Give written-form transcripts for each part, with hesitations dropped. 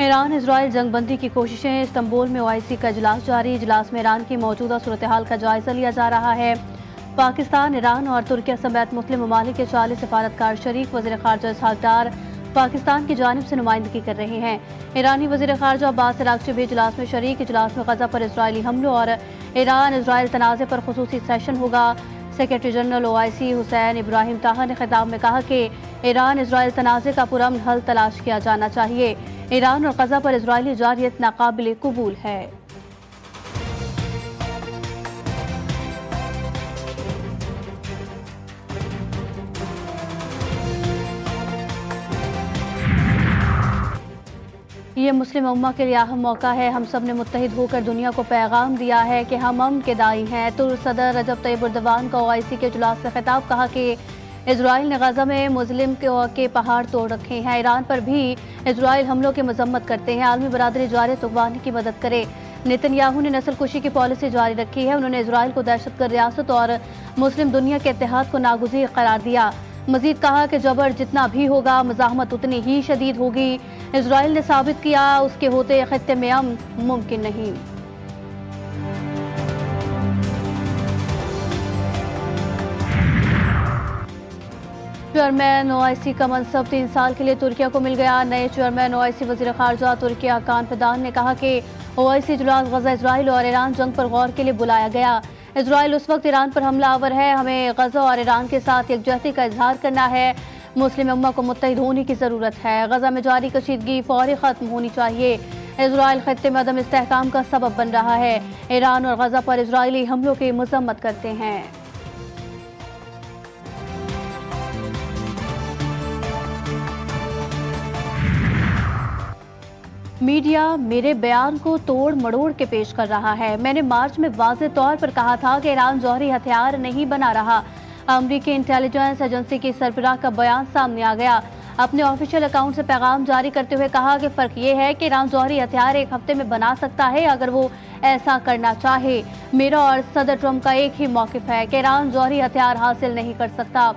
Iran Israel जंगबंदी की कोशिशें। Istanbul में ओआईसी का इजलास जारी। इजलास में ईरान की मौजूदा सूरत हाल का जायजा लिया जा रहा है। पाकिस्तान, ईरान और तुर्किया समेत मुस्लिम ममालिक के 40 सफारतकार शरीक। वज़ीर ख़ारजा इसहाक डार पाकिस्तान की जानिब से नुमाइंदगी कर रहे हैं। ईरानी वज़ीर ख़ारजा अब्बास अराग़ची भी इजलास में शरीक। इजलास में गज़ा पर इजरायली हमलों और ईरान इजराइल तनाज़े पर खुसूसी सेशन होगा। Secretary general OIC Hussain Ibrahim ताहा ने खिताब में कहा कि ईरान इजराइल तनाज़े का पुरअमन हल तलाश किया जाना चाहिए। ईरान और गज़ा पर इजरायली जारियत नाकाबिल कबूल है। ये मुस्लिम उम्मा के लिए अहम मौका है। हम सब ने मुत्तहिद होकर दुनिया को पैगाम दिया है कि हम अमन के दाई हैं। तुर्क सदर रजब तैयब एर्दोगान का ओआईसी के इजलास से खिताब। कहा कि इजराइल ने गज़ा में मुस्लिम के पहाड़ तोड़ रखे हैं। ईरान पर भी इजराइल हमलों की मजम्मत करते हैं। आलमी बरादरी जारियत उगवाने की मदद करे। नेतन्याहू ने नस्ल कुशी की पॉलिसी जारी रखी है। उन्होंने इजराइल को दहशतगर्द रियासत और मुस्लिम दुनिया के इत्तेहाद को नागुज़ीर करार दिया। मजीद कहा कि जबर जितना भी होगा मज़ाहमत उतनी ही शदीद होगी। इजराइल ने साबित किया उसके होते खित्ते में अमन मुमकिन नहीं। चेयरमैन ओआईसी का मनसब 3 साल के लिए तुर्किया को मिल गया। नए चेयरमैन ओआईसी वज़ीर ख़ारजा तुर्किया हाकान फिदान ने कहा कि ओआईसी इजलास गज़ा, इजराइल और ईरान जंग पर गौर के लिए बुलाया गया। इजराइल उस वक्त ईरान पर हमलावर है। हमें गज़ा और ईरान के साथ यकजहती का इजहार करना है। मुस्लिम उम्मा को मुत्तहिद होने की ज़रूरत है। गज़ा में जारी कशीदगी फौरी ख़त्म होनी चाहिए। इजराइल खत्ते में अदम इस्तेहकाम का सबब बन रहा है। ईरान और गज़ा पर इजरायली हमलों की मज़म्मत करते हैं। मीडिया मेरे बयान को तोड़ मड़ोड़ के पेश कर रहा है। मैंने मार्च में वाज़ेह तौर पर कहा था कि ईरान जौहरी हथियार नहीं बना रहा। अमरीकी इंटेलिजेंस एजेंसी की सरबराह का बयान सामने आ गया। अपने ऑफिशियल अकाउंट से पैगाम जारी करते हुए कहा कि फ़र्क ये है कि ईरान जौहरी हथियार एक हफ्ते में बना सकता है अगर वो ऐसा करना चाहे। मेरा और सदर ट्रंप का एक ही मौक़िफ़ है कि ईरान जौहरी हथियार हासिल नहीं कर सकता।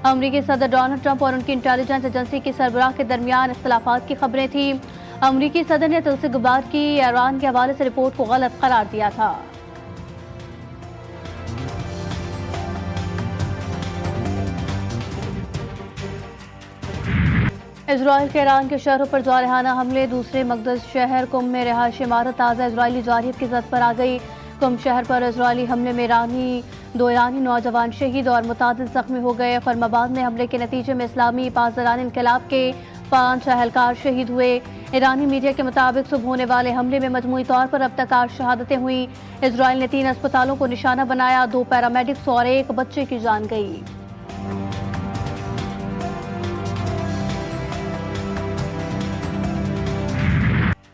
अमरीकी सदर डोनाल्ड ट्रंप और उनकी इंटेलिजेंस एजेंसी की सरबराह के दरमियान इख्तलाफात की खबरें थीं। अमरीकी सदर ने तुलसी गबार की ईरान के हवाले से रिपोर्ट को गलत करार दिया था। इजराइल के ईरान के शहरों पर जारहाना हमले। दूसरे मकदस शहर कुम में रिहायशी इमारत ताज़ा इजरायली जारियत की जद पर आ गई। कुम शहर पर इजरायली हमले में दो ईरानी नौजवान शहीद और मुतादिल जख्मी हो गए। फर्माबाद में हमले के नतीजे में इस्लामी पासदारान इनकलाब के 5 अहलकार शहीद हुए। ईरानी मीडिया के मुताबिक सुबह होने वाले हमले में मजमूई तौर पर अब तक 8 शहादतें हुई। इजराइल ने 3 अस्पतालों को निशाना बनाया। 2 पैरामेडिक्स और 1 बच्चे की जान गई।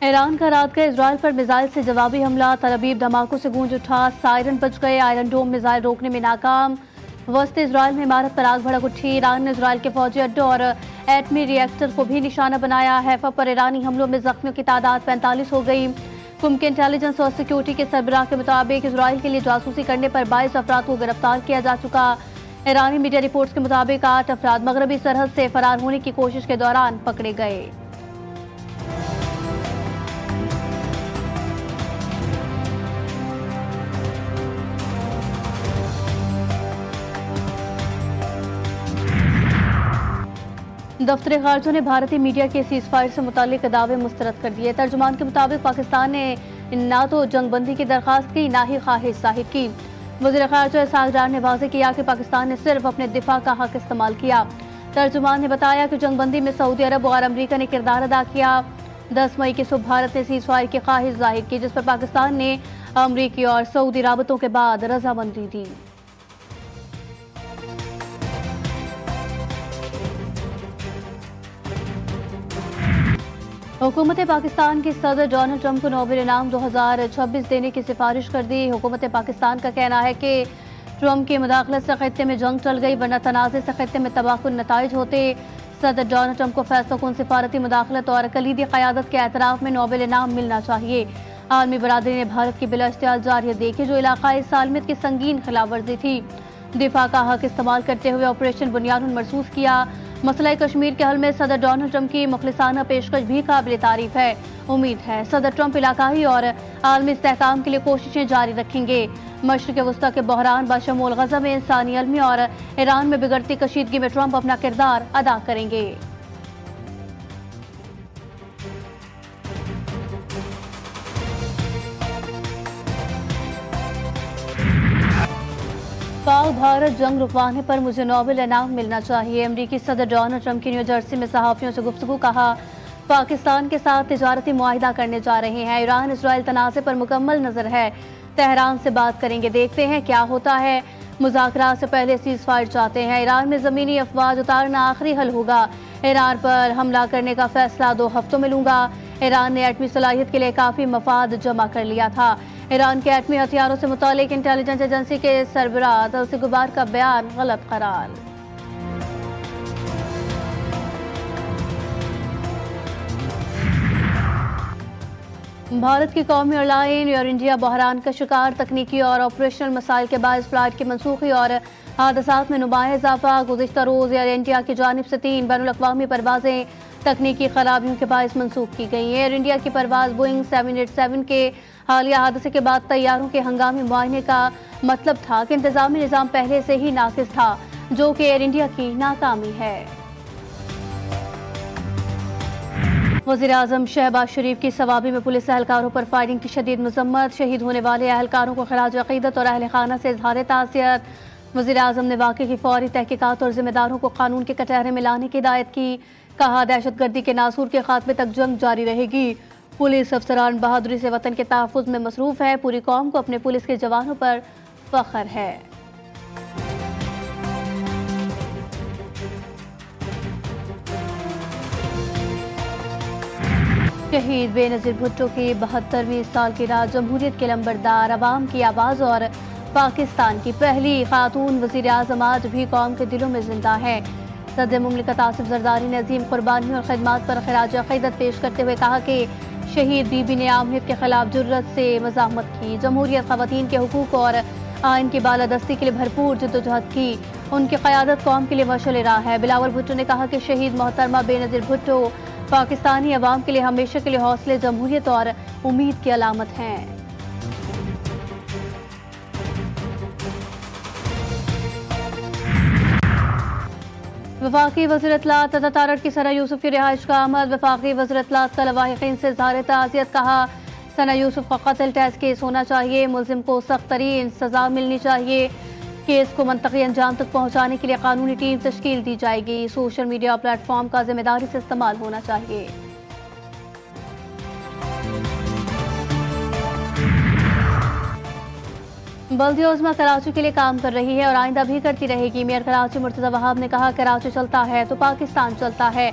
ईरान का रात का इजराइल पर मिसाइल से जवाबी हमला। तल अबीब धमाकों से गूंज उठा। सायरन बज गए। आयरन डोम मिसाइल रोकने में नाकाम। वस्ती इजराइल में इमारत पर आग भड़क उठी। ईरान ने इजराइल के फौजी अड्डों और एटमी रिएक्टर को भी निशाना बनाया। हैफा पर ईरानी हमलों में जख्मियों की तादाद 45 हो गई। कुम के इंटेलिजेंस और सिक्योरिटी के सरबराह के मुताबिक इजराइल के लिए जासूसी करने पर 22 अफराद को गिरफ्तार किया जा चुका। ईरानी मीडिया रिपोर्ट्स के मुताबिक 8 अफराद मगरबी सरहद से फरार होने की कोशिश के दौरान पकड़े गए। दफ्तर खारजा ने भारतीय मीडिया के सीज फायर से मुतालिक दावे मुस्तरद कर दिए। तर्जुमान के मुताबिक पाकिस्तान ने ना तो जंगबंदी की दरख्वास्त की ना ही ख्वाहिश जाहिर की। वज़ीर ख़ारजा इसहाक डार ने वाज़ेह किया कि पाकिस्तान ने सिर्फ अपने दिफा का हक इस्तेमाल किया। तर्जुमान ने बताया कि जंगबंदी में सऊदी अरब और अमरीका ने किरदार अदा किया। 10 मई की सुबह भारत ने सीज फायर की ख्वाहिश जाहिर की, जिस पर पाकिस्तान ने अमरीकी और सऊदी राबतों के बाद रजामंदी दी। हुकूमत पाकिस्तान के सदर डोनाल्ड ट्रंप को नोबेल इनाम 2026 देने की सिफारिश कर दी। हुकूमत पाकिस्तान का कहना है कि ट्रंप की मुदाखलत से खत्ते में जंग टल गई, वरना तनाज़े से खत्ते में तबाहकुन नताइज होते। सदर डोनाल्ड ट्रंप को फैसलाकुन सिफारती मुदाखलत और कलीदी क़यादत के एतराफ़ में नोबेल इनाम मिलना चाहिए। आलमी बरादरी ने भारत की बिला इश्तियाल जारियत देखी, जो इलाक़ाई सालमियत की संगीन खिलाफ वर्जी थी। दिफा का हक इस्तेमाल करते हुए ऑपरेशन बुनियाद महसूस किया। मसला कश्मीर के हल में सदर डोनाल्ड ट्रंप की मुखलिसाना पेशकश भी काबिल तारीफ है। उम्मीद है सदर ट्रंप इलाकाई और आलमी इस्तेहकाम के लिए कोशिशें जारी रखेंगे। मशरिक़ वस्ता के बहरान बशमूल गज़ा में इंसानी अलमी और ईरान में बिगड़ती कशीदगी में ट्रंप अपना किरदार अदा करेंगे। पाक भारत जंग रुकवाने पर मुझे नोबेल इनाम मिलना चाहिए। अमरीकी सदर डोनाल्ड ट्रंप की न्यू जर्सी में सहाफ़ियों से गुफ्तगू। कहा, पाकिस्तान के साथ तिजारती मुआहिदा करने जा रहे हैं। ईरान इसराइल तनाज़े पर मुकम्मल नजर है। तेहरान से बात करेंगे, देखते हैं क्या होता है। मुज़ाकरात से पहले सीज़ फायर चाहते हैं। ईरान में ज़मीनी अफवाज उतारना आखिरी हल होगा। ईरान पर हमला करने का फैसला 2 हफ्तों में लूंगा। ईरान ने एटमी सलाहियत के लिए काफ़ी मफाद जमा कर लिया था। ईरान के एटमी हथियारों से मुतालिक इंटेलिजेंस एजेंसी के सरबराह तुलसी गुबार का बयान गलत करार। भारत की कौमी एयरलाइन एयर इंडिया बहरान का शिकार। तकनीकी और ऑपरेशनल मसाइल के बायस फ्लाइट की मनसूखी और हादसात में नुमाया इजाफा। गुज़िश्ता रोज़ एयर इंडिया की जानिब से 3 बैनुल-अक़वामी परवाजें तकनीकी खराबियों के बायस मनसूख की गई। एयर इंडिया की परवाज बोइंग 787 के हालिया हादसे के बाद तैयारों के हंगामी मुआयने का मतलब था कि इंतजामी निज़ाम पहले से ही नाकिस था, जो कि एयर इंडिया की नाकामी है। वज़ीर आज़म शहबाज शरीफ की सवाबी में पुलिस एहलकारों पर फायरिंग की शदीद मजम्मत। शहीद होने वाले एहलकारों को खराज अक़ीदत और अहल खाना से इज़हार ताज़ियत। वज़ीर आज़म ने वाक़े की फौरी तहकीकात और जिम्मेदारों को कानून के कटहरे में लाने की हिदायत की। कहा, दहशतगर्दी के नासूर के खात्मे तक जंग जारी रहेगी। पुलिस अफसरान बहादुरी से वतन के तहफ़्फ़ुज़ में मसरूफ़ है। पूरी कौम को अपने पुलिस के जवानों पर फ़ख्र है। शहीद बेनज़ीर भुट्टो की 72वीं सालगिरह। जमहूरियत के लंबरदार, अवाम की आवाज़ और पाकिस्तान की पहली खातून वज़ीर आज़म आज भी कौम के दिलों में जिंदा है। सदर मुमलिकत आसिफ ज़रदारी ने अजीम कुर्बानियों और खिदमात पर खराज अक़ीदत पेश करते हुए कहा कि शहीद बीबी ने आमरीत के खिलाफ जुर्रत से मज़ाहमत की। जमहूरियत ख़वातीन के हुकूक और आइन की बालादस्ती के लिए भरपूर जद्दोजहद की। उनकी क़यादत कौम के लिए मशअल राह है। बिलावल भुट्टो ने कहा कि शहीद मोहतरमा बेनज़ीर भुट्टो पाकिस्तानी अवाम के लिए हमेशा के लिए हौसले, जमहूरियत और उम्मीद की अलामत हैं। वफाकी वज़ीर इत्तलात तथा तारड़ की सना यूसुफ की रिहाइश का आमद। वफाकी वज़ीर इत्तलात का लवाहिकीन से इज़हार ताज़ियत। कहा, सना यूसुफ का कत्ल टेस्ट केस होना चाहिए। मुल्ज़िम को सख्त तरीन सजा मिलनी चाहिए। केस को मंतकी अंजाम तक पहुँचाने के लिए कानूनी टीम तश्कील दी जाएगी। सोशल मीडिया प्लेटफॉर्म का जिम्मेदारी से इस्तेमाल होना चाहिए। बल्दिया उज़्मा कराची के लिए काम कर रही है और आइंदा भी करती रहेगी। मेयर कराची मुर्तज़ा वहाब ने कहा, कराची चलता है तो पाकिस्तान चलता है।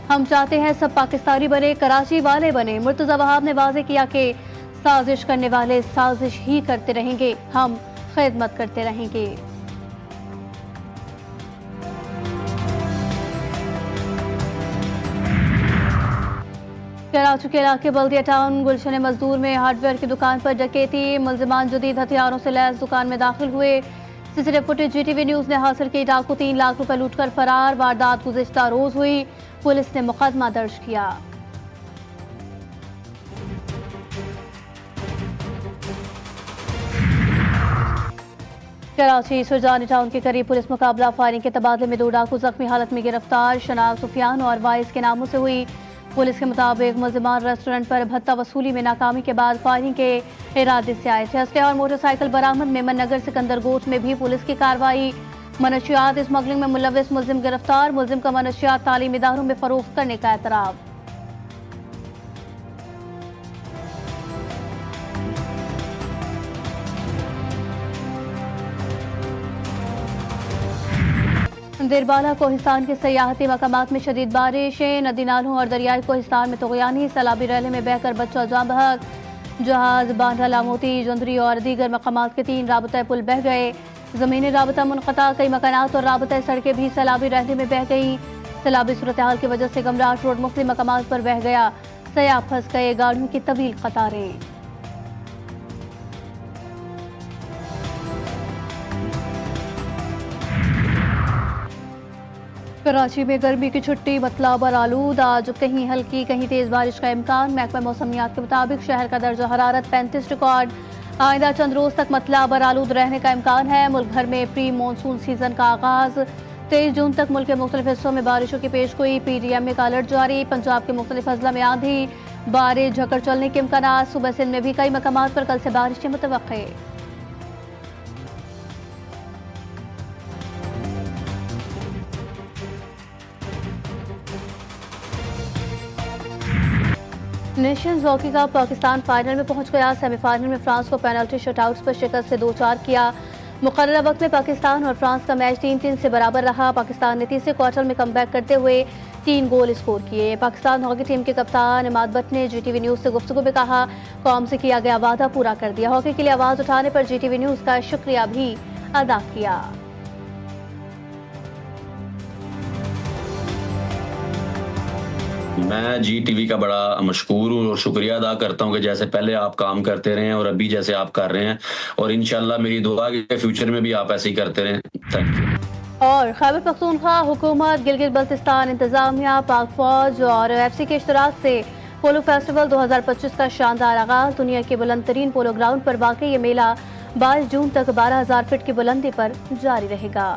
हम चाहते हैं सब पाकिस्तानी बने, कराची वाले बने। मुर्तज़ा वहाब ने वाज़ेह किया कि साजिश करने वाले साजिश ही करते रहेंगे, हम खिदमत करते रहेंगे। कराची के इलाके बल्दिया टाउन गुलशन मजदूर में हार्डवेयर की दुकान पर डकैती। मुल्जिमान जदीद हथियारों से लैस दुकान में दाखिल हुए। सीसीटीवी फुटेज जीटीवी न्यूज ने हासिल की। डाकू 3 लाख रुपए लूटकर फरार। वारदात गुज़िश्ता रोज हुई। पुलिस ने मुकदमा दर्ज किया। कराची सुरजानी टाउन के करीब पुलिस मुकाबला फायरिंग के तबादले में 2 डाकू जख्मी हालत में गिरफ्तार। शनाख्त सुफियान और वाइस के नामों से हुई। पुलिस के मुताबिक मुल्जिमान रेस्टोरेंट पर भत्ता वसूली में नाकामी के बाद फायरिंग के इरादे से आए थे। असलहा और मोटरसाइकिल बरामद। मेमन नगर सिकंदर गोट में भी पुलिस की कार्रवाई। मनशियात स्मगलिंग में मुलविस मुल्जिम गिरफ्तार। मुल्जिम का मनशियात तालीमी इदारों में फरोख्त करने का एतराफ़। देरबाला कोहिस्तान के सयाहती मकामात में शदीद बारिशें। नदी नालों और दरियाई कोहिस्तान में तुग़यानी। सैलाबी रैले में बहकर बच्चा जाँ बहक। जहाज बांधा लामोती जुंदरी और दीगर मकामात के 3 राबता पुल बह गए। ज़मीनी राबता मुनक़ता। कई मकानात और राबता सड़कें भी सैलाबी रैले में बह गई। सैलाबी सूरत हाल की वजह से गमराट रोड मुख्तलिफ मकामात पर बह गया। सयाह फंस गए। गाड़ियों की तवील कतारें। कराची में गर्मी की छुट्टी मतलब आलूद, आज कहीं हल्की कहीं तेज बारिश का इम्कान। महकमा मौसमियात के मुताबिक शहर का दर्जा हरारत 35 रिकॉर्ड। आइंदा चंद रोज तक मतलब आलूद रहने का इम्कान है। मुल्क भर में प्री मानसून सीजन का आगाज। 23 जून तक मुल्क के मुख्तलिफ हिस्सों में बारिशों की पेशगोई। PDM का अलर्ट जारी। पंजाब के मुख्तलिफ अजला में आंधी बारिश झकड़ चलने के इम्कान। सुबह सिंध में भी कई मकामात पर कल से बारिश मुतवक्के। Nations hockey cup Pakistan final में पहुंच गया। सेमीफाइनल में फ्रांस को पेनल्टी शटआउट्स पर शिकस्त से 2-4 किया। मुकर्ररा वक्त में पाकिस्तान और फ्रांस का मैच 3-3 से बराबर रहा। पाकिस्तान ने तीसरे क्वार्टर में कमबैक करते हुए 3 गोल स्कोर किए। पाकिस्तान हॉकी टीम के कप्तान इमाद भट्ट ने GTV न्यूज से गुफ्तगू में कहा, कौम से किया गया वादा पूरा कर दिया। हॉकी के लिए आवाज उठाने पर GTV न्यूज का शुक्रिया भी अदा किया। मैं GTV का बड़ा मशकूर हूँ और शुक्रिया अदा करता हूँ कि जैसे पहले आप काम करते रहे हैं और अभी जैसे आप कर रहे हैं, और इंशाल्लाह मेरी दुआ के फ्यूचर में भी आप ऐसे ही करते रहें। Thank you. और खैबर पख्तूनख्वा हुकूमत, गिलगित बल्तिस्तान इंतजामिया, पाक फौज और FC के इश्तराक से पोलो फेस्टिवल 2025 का शानदार आगाज। दुनिया के बुलंद तरीन पोलो ग्राउंड पर वाकई ये मेला 22 जून तक 12,000 फीट की बुलंदी पर जारी रहेगा।